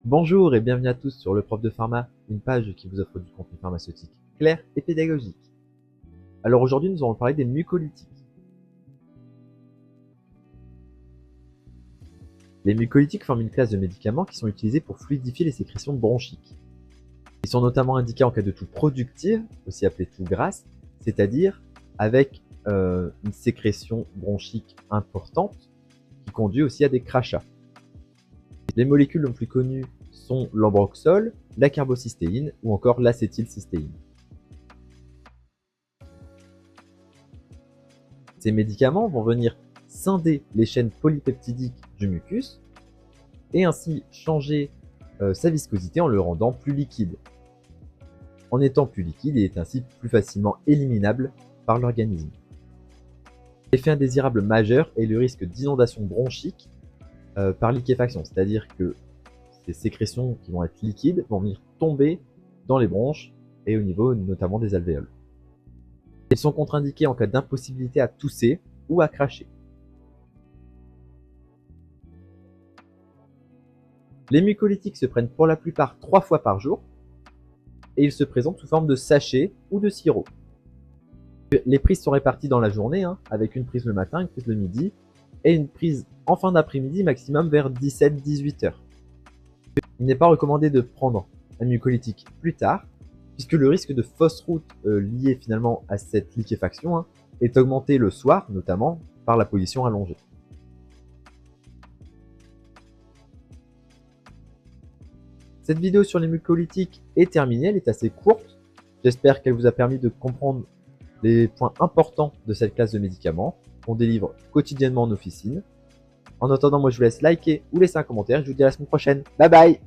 Bonjour et bienvenue à tous sur Le Prof de Pharma, une page qui vous offre du contenu pharmaceutique clair et pédagogique. Alors aujourd'hui, nous allons parler des mucolytiques. Les mucolytiques forment une classe de médicaments qui sont utilisés pour fluidifier les sécrétions bronchiques. Ils sont notamment indiqués en cas de toux productive, aussi appelée toux grasse, c'est-à-dire avec une sécrétion bronchique importante qui conduit aussi à des crachats. Les molécules les plus connues sont l'ambroxol, la carbocystéine ou encore l'acétylcystéine. Ces médicaments vont venir scinder les chaînes polypeptidiques du mucus et ainsi changer sa viscosité en le rendant plus liquide. En étant plus liquide, il est ainsi plus facilement éliminable par l'organisme. L'effet indésirable majeur est le risque d'inondation bronchique par liquéfaction, c'est-à-dire que ces sécrétions qui vont être liquides vont venir tomber dans les bronches et au niveau notamment des alvéoles. Ils sont contre-indiqués en cas d'impossibilité à tousser ou à cracher. Les mucolytiques se prennent pour la plupart 3 fois par jour et ils se présentent sous forme de sachets ou de sirop. Les prises sont réparties dans la journée, avec une prise le matin, une prise le midi et une prise en fin d'après-midi maximum vers 17-18 heures. Il n'est pas recommandé de prendre un mucolytique plus tard puisque le risque de fausse route lié finalement à cette liquéfaction est augmenté le soir, notamment par la position allongée. Cette vidéo sur les mucolytiques est terminée, elle est assez courte. J'espère qu'elle vous a permis de comprendre les points importants de cette classe de médicaments qu'on délivre quotidiennement en officine. En attendant, moi je vous laisse liker ou laisser un commentaire. Je vous dis à la semaine prochaine. Bye bye!